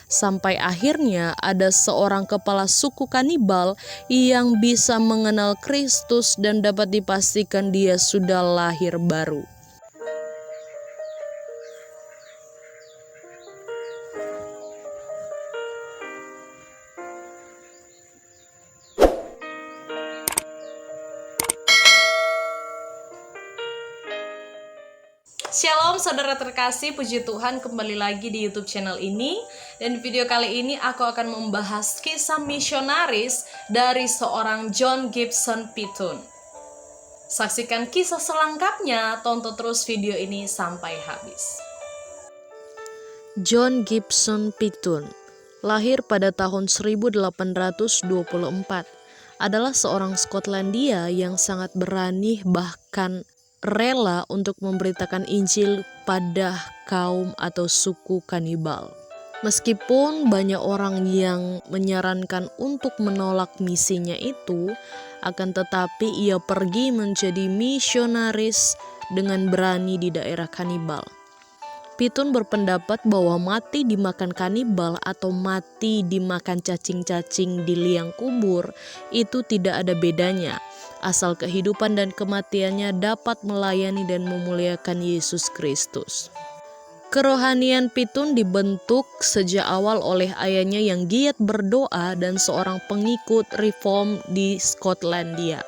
Sampai akhirnya ada seorang kepala suku kanibal yang bisa mengenal Kristus dan dapat dipastikan dia sudah lahir baru. Shalom saudara terkasih, puji Tuhan kembali lagi di YouTube channel ini. Dan video kali ini aku akan membahas kisah misionaris dari seorang John Gibson Piton. Saksikan kisah selengkapnya, tonton terus video ini sampai habis. John Gibson Piton lahir pada tahun 1824, adalah seorang Skotlandia yang sangat berani bahkan rela untuk memberitakan Injil pada kaum atau suku kanibal. Meskipun banyak orang yang menyarankan untuk menolak misinya itu, akan tetapi ia pergi menjadi misionaris dengan berani di daerah kanibal. Piton berpendapat bahwa mati dimakan kanibal atau mati dimakan cacing-cacing di liang kubur itu tidak ada bedanya, asal kehidupan dan kematiannya dapat melayani dan memuliakan Yesus Kristus. Kerohanian Piton dibentuk sejak awal oleh ayahnya yang giat berdoa dan seorang pengikut reform di Skotlandia.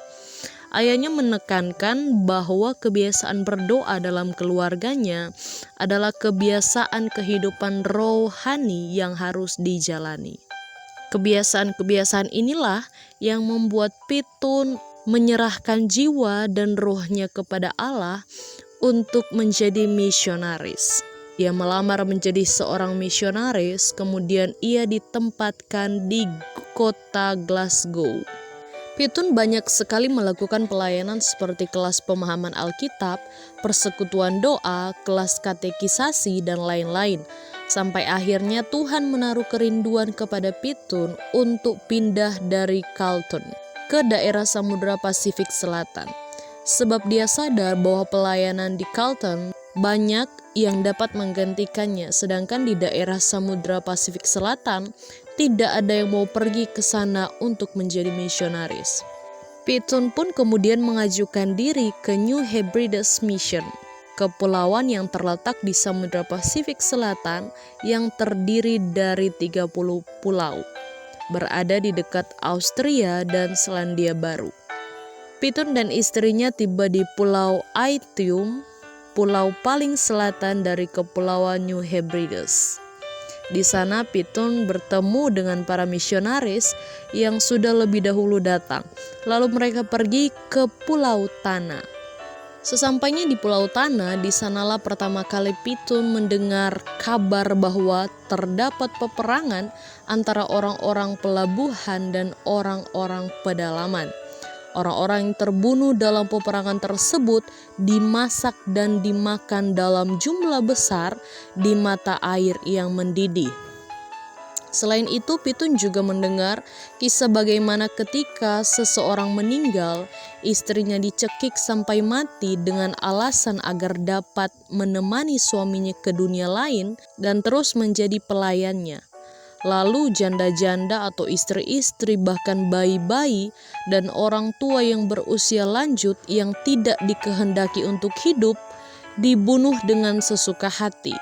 Ayahnya menekankan bahwa kebiasaan berdoa dalam keluarganya adalah kebiasaan kehidupan rohani yang harus dijalani. Kebiasaan-kebiasaan inilah yang membuat Piton menyerahkan jiwa dan rohnya kepada Allah untuk menjadi misionaris. Ia melamar menjadi seorang misionaris, kemudian ia ditempatkan di kota Glasgow. Piton banyak sekali melakukan pelayanan seperti kelas pemahaman Alkitab, persekutuan doa, kelas katekisasi, dan lain-lain. Sampai akhirnya Tuhan menaruh kerinduan kepada Piton untuk pindah dari Carlton ke daerah Samudra Pasifik Selatan. Sebab dia sadar bahwa pelayanan di Carlton banyak yang dapat menggantikannya, sedangkan di daerah Samudra Pasifik Selatan tidak ada yang mau pergi ke sana untuk menjadi misionaris. Piton pun kemudian mengajukan diri ke New Hebrides Mission, kepulauan yang terletak di Samudra Pasifik Selatan yang terdiri dari 30 pulau, berada di dekat Austria dan Selandia Baru. Piton dan istrinya tiba di Pulau Aitium, pulau paling selatan dari kepulauan New Hebrides. Di sana Piton bertemu dengan para misionaris yang sudah lebih dahulu datang. Lalu mereka pergi ke Pulau Tana. Sesampainya di Pulau Tana, di sanalah pertama kali Piton mendengar kabar bahwa terdapat peperangan antara orang-orang pelabuhan dan orang-orang pedalaman. Orang-orang yang terbunuh dalam peperangan tersebut dimasak dan dimakan dalam jumlah besar di mata air yang mendidih. Selain itu, Piton juga mendengar kisah bagaimana ketika seseorang meninggal, istrinya dicekik sampai mati dengan alasan agar dapat menemani suaminya ke dunia lain dan terus menjadi pelayannya. Lalu janda-janda atau istri-istri, bahkan bayi-bayi dan orang tua yang berusia lanjut yang tidak dikehendaki untuk hidup dibunuh dengan sesuka hati.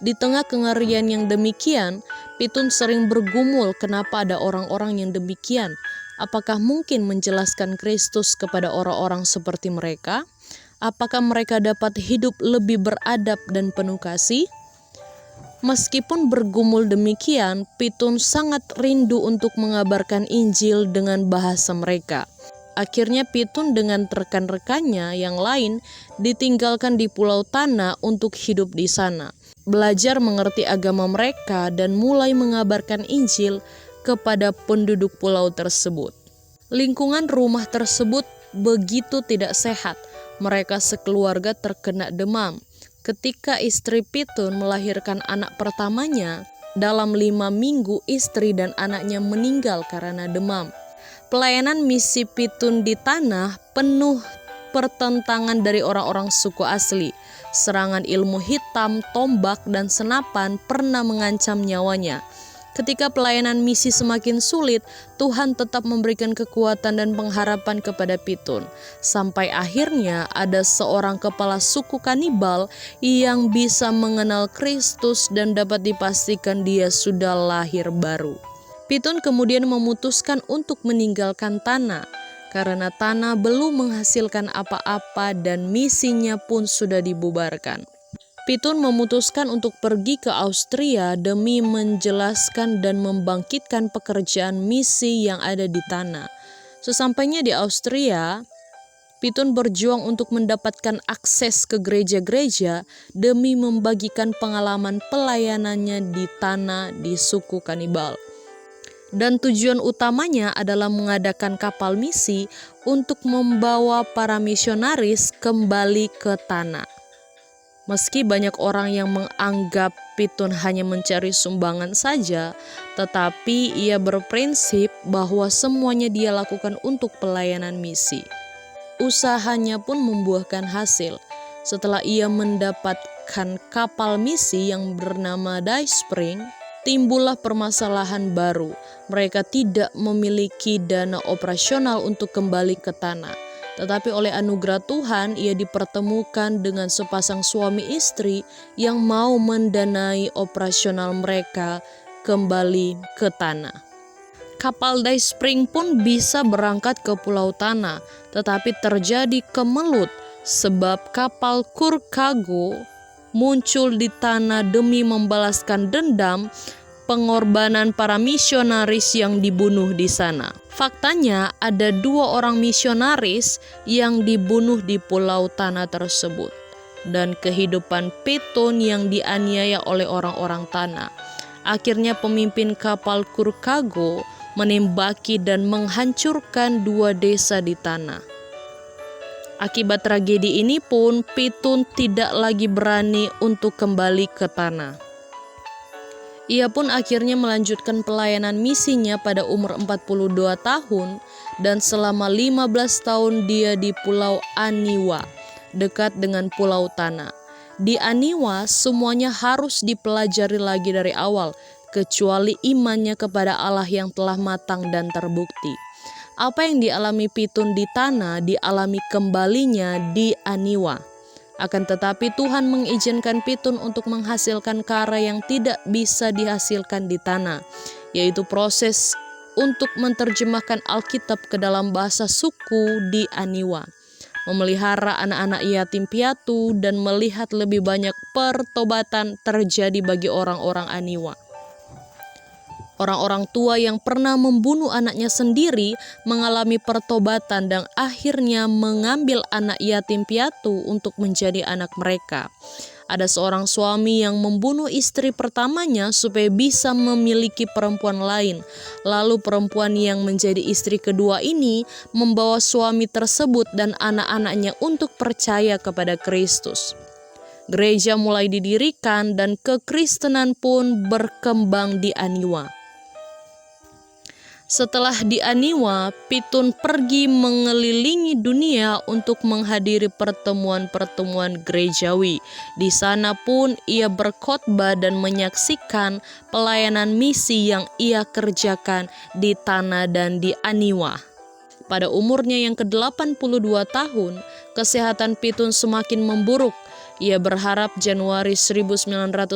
Di tengah kengerian yang demikian, Piton sering bergumul kenapa ada orang-orang yang demikian. Apakah mungkin menjelaskan Kristus kepada orang-orang seperti mereka? Apakah mereka dapat hidup lebih beradab dan penuh kasih? Meskipun bergumul demikian, Piton sangat rindu untuk mengabarkan Injil dengan bahasa mereka. Akhirnya Piton dengan rekan-rekannya yang lain ditinggalkan di Pulau Tana untuk hidup di sana, belajar mengerti agama mereka dan mulai mengabarkan Injil kepada penduduk pulau tersebut. Lingkungan rumah tersebut begitu tidak sehat. Mereka sekeluarga terkena demam. Ketika istri Piton melahirkan anak pertamanya, dalam 5 minggu istri dan anaknya meninggal karena demam. Pelayanan misi Piton di tanah penuh pertentangan dari orang-orang suku asli. Serangan ilmu hitam, tombak, dan senapan pernah mengancam nyawanya. Ketika pelayanan misi semakin sulit, Tuhan tetap memberikan kekuatan dan pengharapan kepada Pitun. Sampai akhirnya ada seorang kepala suku kanibal yang bisa mengenal Kristus dan dapat dipastikan dia sudah lahir baru. Pitun kemudian memutuskan untuk meninggalkan tanah, karena tanah belum menghasilkan apa-apa dan misinya pun sudah dibubarkan. Pitun memutuskan untuk pergi ke Austria demi menjelaskan dan membangkitkan pekerjaan misi yang ada di tanah. Sesampainya di Austria, Pitun berjuang untuk mendapatkan akses ke gereja-gereja demi membagikan pengalaman pelayanannya di tanah di suku kanibal. Dan tujuan utamanya adalah mengadakan kapal misi untuk membawa para misionaris kembali ke tanah. Meski banyak orang yang menganggap Pitun hanya mencari sumbangan saja, tetapi ia berprinsip bahwa semuanya dia lakukan untuk pelayanan misi. Usahanya pun membuahkan hasil. Setelah ia mendapatkan kapal misi yang bernama Dayspring, timbullah permasalahan baru. Mereka tidak memiliki dana operasional untuk kembali ke tanah. Tetapi oleh anugerah Tuhan, ia dipertemukan dengan sepasang suami istri yang mau mendanai operasional mereka kembali ke tanah. Kapal Dayspring pun bisa berangkat ke Pulau Tanah, tetapi terjadi kemelut sebab kapal Kurkago muncul di tanah demi membalaskan dendam pengorbanan para misionaris yang dibunuh di sana. Faktanya ada 2 orang misionaris yang dibunuh di Pulau Tanah tersebut, dan kehidupan Pitun yang dianiaya oleh orang-orang tanah. Akhirnya pemimpin kapal Kurkago menembaki dan menghancurkan 2 desa di tanah. Akibat tragedi ini pun Pitun tidak lagi berani untuk kembali ke tanah. Ia pun akhirnya melanjutkan pelayanan misinya pada umur 42 tahun dan selama 15 tahun dia di Pulau Aniwa, dekat dengan Pulau Tanah. Di Aniwa semuanya harus dipelajari lagi dari awal, kecuali imannya kepada Allah yang telah matang dan terbukti. Apa yang dialami Pitun di tanah dialami kembalinya di Aniwa. Akan tetapi Tuhan mengizinkan Pitun untuk menghasilkan karya yang tidak bisa dihasilkan di tanah, yaitu proses untuk menerjemahkan Alkitab ke dalam bahasa suku di Aniwa, memelihara anak-anak yatim piatu, dan melihat lebih banyak pertobatan terjadi bagi orang-orang Aniwa. Orang-orang tua yang pernah membunuh anaknya sendiri mengalami pertobatan dan akhirnya mengambil anak yatim piatu untuk menjadi anak mereka. Ada seorang suami yang membunuh istri pertamanya supaya bisa memiliki perempuan lain. Lalu perempuan yang menjadi istri kedua ini membawa suami tersebut dan anak-anaknya untuk percaya kepada Kristus. Gereja mulai didirikan dan kekristenan pun berkembang di Aniwa. Setelah di Aniwa, Pitun pergi mengelilingi dunia untuk menghadiri pertemuan-pertemuan gerejawi. Di sana pun ia berkhotbah dan menyaksikan pelayanan misi yang ia kerjakan di tanah dan di Aniwa. Pada umurnya yang ke-82 tahun, kesehatan Pitun semakin memburuk. Ia berharap Januari 1907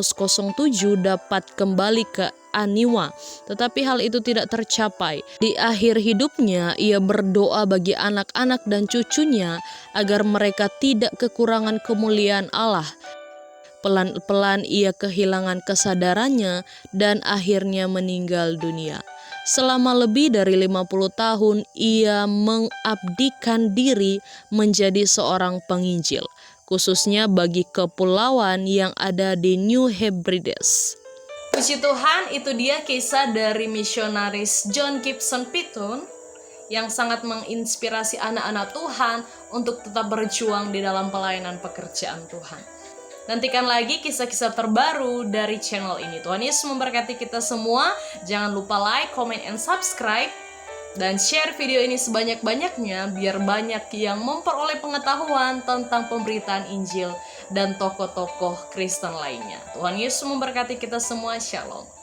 dapat kembali ke Aniwa, tetapi hal itu tidak tercapai. Di akhir hidupnya, ia berdoa bagi anak-anak dan cucunya agar mereka tidak kekurangan kemuliaan Allah. Pelan-pelan ia kehilangan kesadarannya dan akhirnya meninggal dunia. Selama lebih dari 50 tahun, ia mengabdikan diri menjadi seorang penginjil, khususnya bagi kepulauan yang ada di New Hebrides. Puji Tuhan, itu dia kisah dari misionaris John Gibson Pitun yang sangat menginspirasi anak-anak Tuhan untuk tetap berjuang di dalam pelayanan pekerjaan Tuhan. Nantikan lagi kisah-kisah terbaru dari channel ini. Tuhan Yesus memberkati kita semua. Jangan lupa like, comment, and subscribe. Dan share video ini sebanyak-banyaknya biar banyak yang memperoleh pengetahuan tentang pemberitaan Injil dan tokoh-tokoh Kristen lainnya. Tuhan Yesus memberkati kita semua. Shalom.